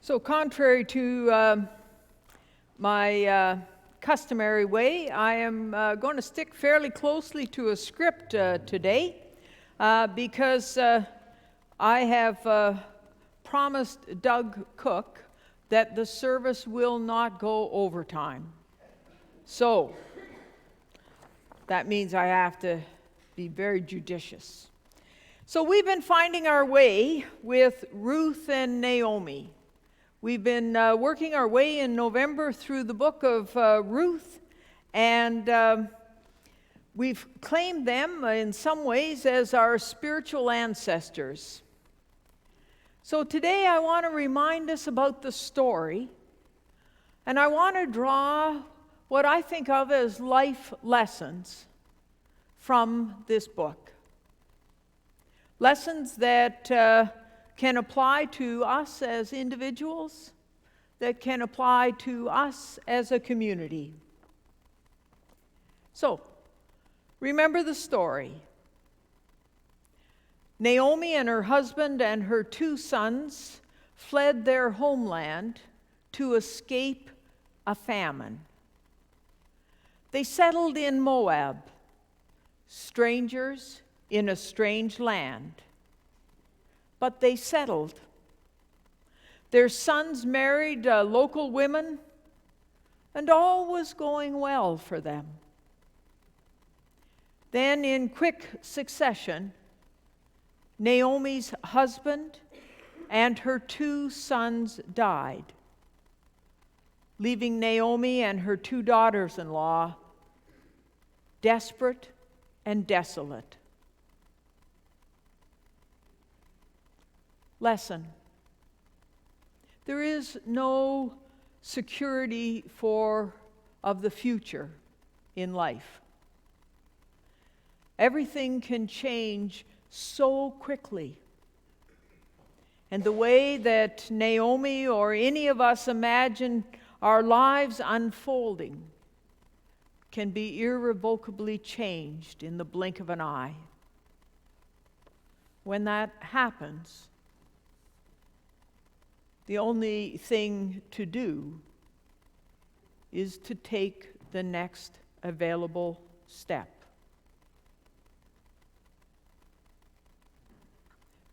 So contrary to my customary way, I am going to stick fairly closely to a script today because I have promised Doug Cook that the service will not go overtime. So that means I have to be very judicious. So we've been finding our way with Ruth and Naomi. We've been working our way in November through the book of Ruth, and we've claimed them in some ways as our spiritual ancestors. So today I want to remind us about the story, and I want to draw what I think of as life lessons from this book. Lessons that can apply to us as individuals, that can apply to us as a community. So, remember the story. Naomi and her husband and her 2 sons fled their homeland to escape a famine. They settled in Moab, strangers in a strange land. But they settled. Their sons married local women, and all was going well for them. Then, in quick succession, Naomi's husband and her 2 sons died, leaving Naomi and her 2 daughters-in-law desperate and desolate. Lesson. There is no security of the future in life. Everything can change so quickly. And the way that Naomi or any of us imagine our lives unfolding can be irrevocably changed in the blink of an eye. When that happens, the only thing to do is to take the next available step.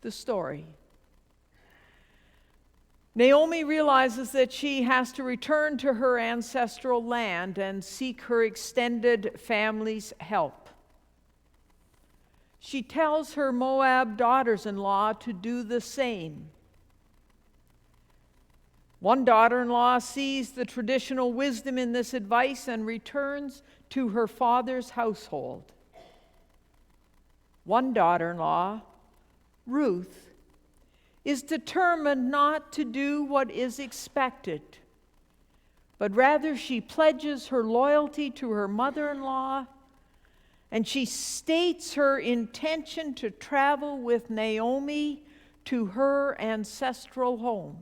The story. Naomi realizes that she has to return to her ancestral land and seek her extended family's help. She tells her Moab daughters-in-law to do the same. One daughter-in-law sees the traditional wisdom in this advice and returns to her father's household. One daughter-in-law, Ruth, is determined not to do what is expected, but rather she pledges her loyalty to her mother-in-law, and she states her intention to travel with Naomi to her ancestral home,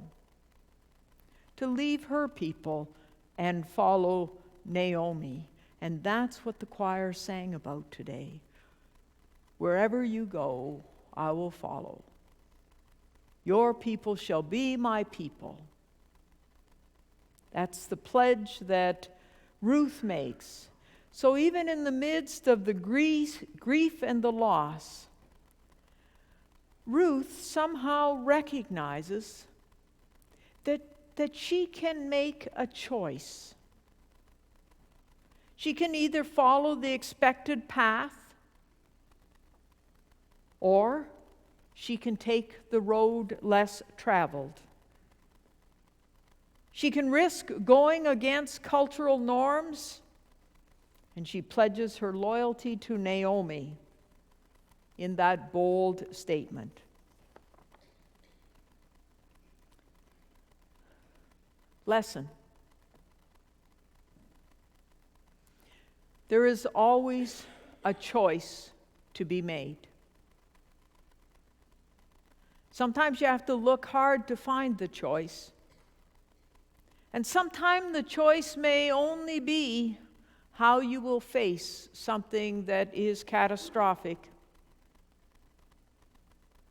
to leave her people and follow Naomi. And that's what the choir sang about today. Wherever you go, I will follow. Your people shall be my people. That's the pledge that Ruth makes. So even in the midst of the grief and the loss, Ruth somehow recognizes that she can make a choice. She can either follow the expected path, or she can take the road less traveled. She can risk going against cultural norms, and she pledges her loyalty to Naomi in that bold statement. Lesson. There is always a choice to be made. Sometimes you have to look hard to find the choice. And sometimes the choice may only be how you will face something that is catastrophic.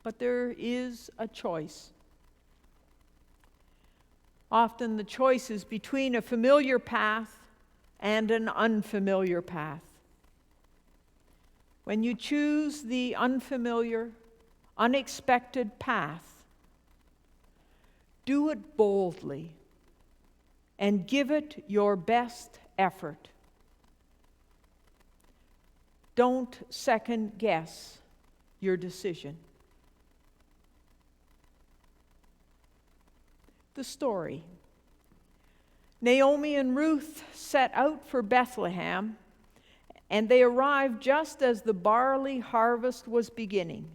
But there is a choice. Often the choice is between a familiar path and an unfamiliar path. When you choose the unfamiliar, unexpected path, do it boldly and give it your best effort. Don't second guess your decision. The story. Naomi and Ruth set out for Bethlehem, and they arrived just as the barley harvest was beginning.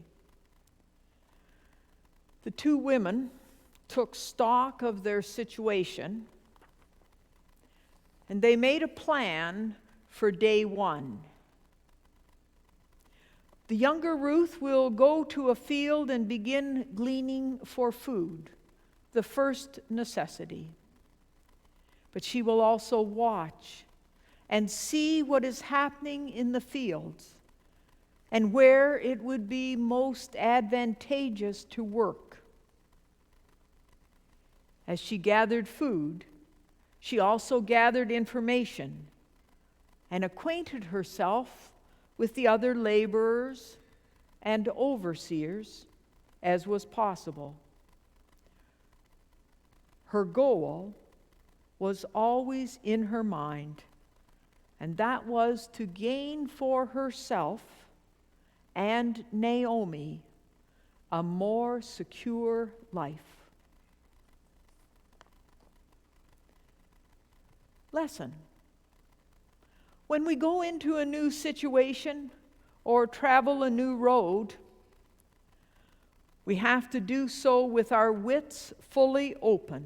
The two women took stock of their situation, and they made a plan for day one. The younger Ruth will go to a field and begin gleaning for food, the first necessity. But she will also watch and see what is happening in the fields and where it would be most advantageous to work. As she gathered food, she also gathered information and acquainted herself with the other laborers and overseers as was possible. Her goal was always in her mind, and that was to gain for herself and Naomi a more secure life. Lesson. When we go into a new situation or travel a new road, we have to do so with our wits fully open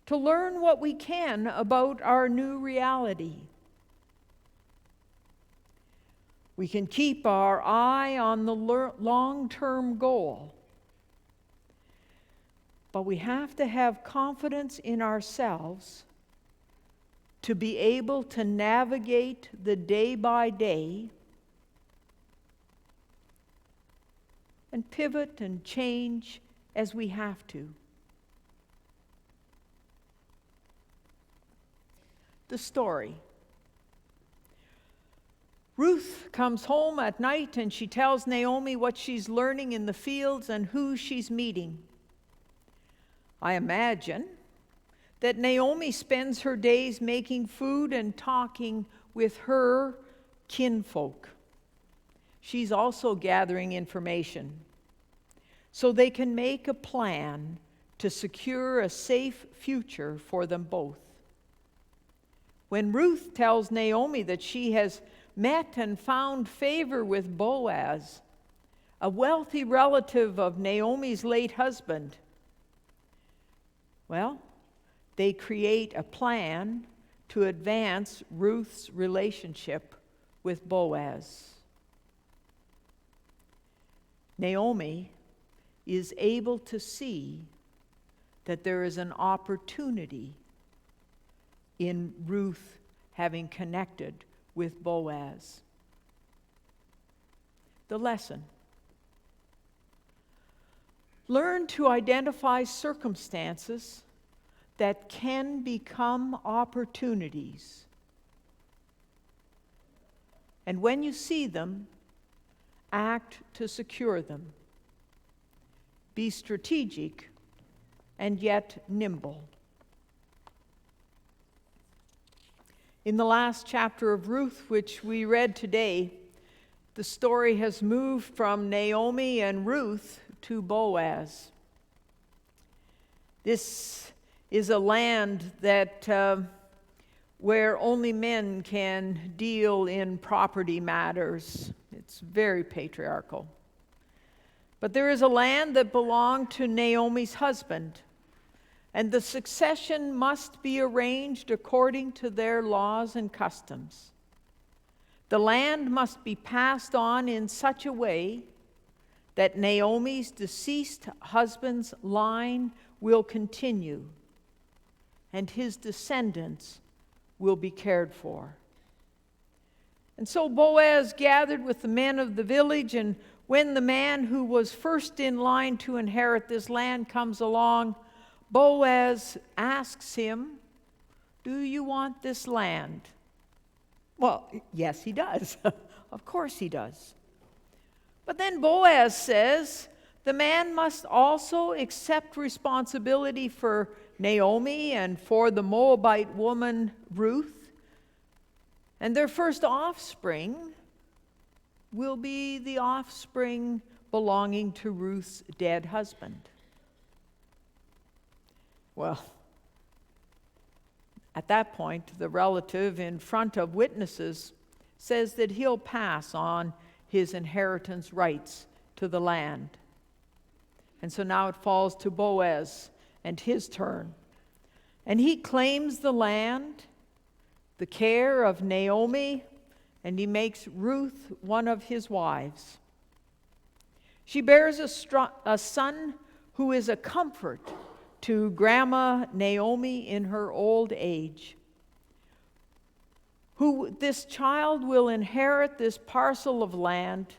to learn what we can about our new reality. We can keep our eye on the long-term goal, but we have to have confidence in ourselves to be able to navigate the day by day and pivot and change as we have to. The story. Ruth comes home at night and she tells Naomi what she's learning in the fields and who she's meeting. I imagine that Naomi spends her days making food and talking with her kinfolk. She's also gathering information so they can make a plan to secure a safe future for them both. When Ruth tells Naomi that she has met and found favor with Boaz, a wealthy relative of Naomi's late husband, well, they create a plan to advance Ruth's relationship with Boaz. Naomi is able to see that there is an opportunity in Ruth having connected with Boaz. The lesson. Learn to identify circumstances that can become opportunities. And when you see them, act to secure them. Be strategic and yet nimble. In the last chapter of Ruth, which we read today, the story has moved from Naomi and Ruth to Boaz. This is a land that where only men can deal in property matters. It's very patriarchal. But there is a land that belonged to Naomi's husband, and the succession must be arranged according to their laws and customs. The land must be passed on in such a way that Naomi's deceased husband's line will continue, and his descendants will be cared for. And so Boaz gathered with the men of the village, and when the man who was first in line to inherit this land comes along, Boaz asks him, "Do you want this land?" Well, yes, he does. Of course he does. But then Boaz says, the man must also accept responsibility for Naomi and for the Moabite woman Ruth. And their first offspring will be the offspring belonging to Ruth's dead husband. Well, at that point, the relative in front of witnesses says that he'll pass on his inheritance rights to the land. And so now it falls to Boaz and his turn. And he claims the land, the care of Naomi, and he makes Ruth one of his wives. She bears a son who is a comfort to Grandma Naomi in her old age. This child will inherit this parcel of land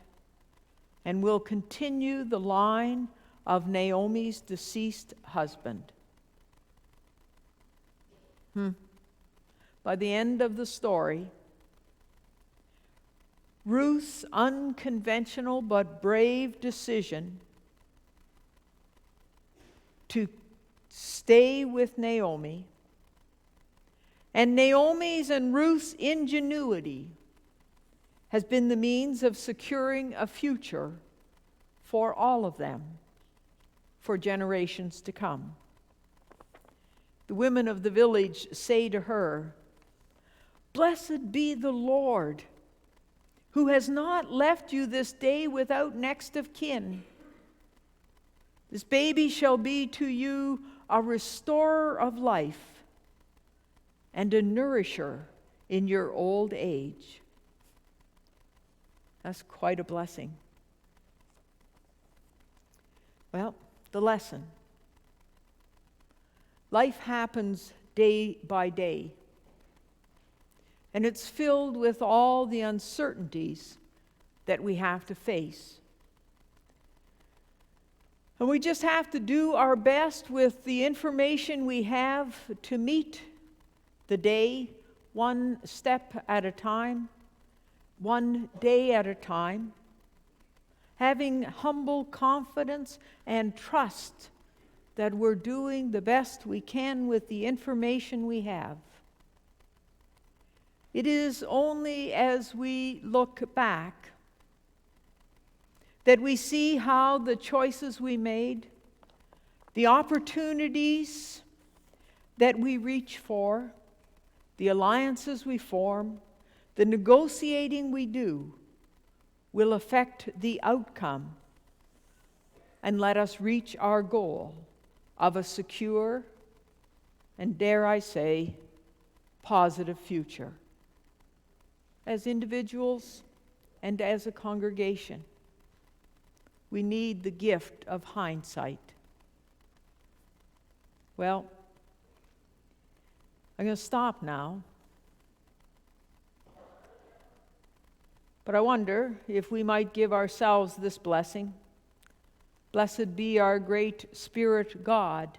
and will continue the line of Naomi's deceased husband. By the end of the story, Ruth's unconventional but brave decision to stay with Naomi, and Naomi's and Ruth's ingenuity has been the means of securing a future for all of them, for generations to come. The women of the village say to her, "Blessed be the Lord, who has not left you this day without next of kin. This baby shall be to you a restorer of life and a nourisher in your old age." That's quite a blessing. Well, the lesson. Life happens day by day, and it's filled with all the uncertainties that we have to face. And we just have to do our best with the information we have to meet the day, one step at a time, one day at a time, having humble confidence and trust that we're doing the best we can with the information we have. It is only as we look back that we see how the choices we made, the opportunities that we reach for, the alliances we form, the negotiating we do, will affect the outcome and let us reach our goal of a secure and, dare I say, positive future as individuals and as a congregation. We need the gift of hindsight. Well, I'm going to stop now. But I wonder if we might give ourselves this blessing. Blessed be our great Spirit God,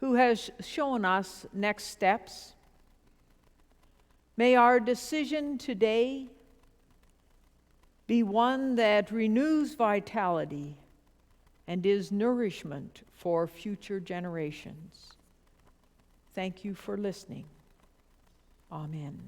who has shown us next steps. May our decision today be one that renews vitality and is nourishment for future generations. Thank you for listening. Amen.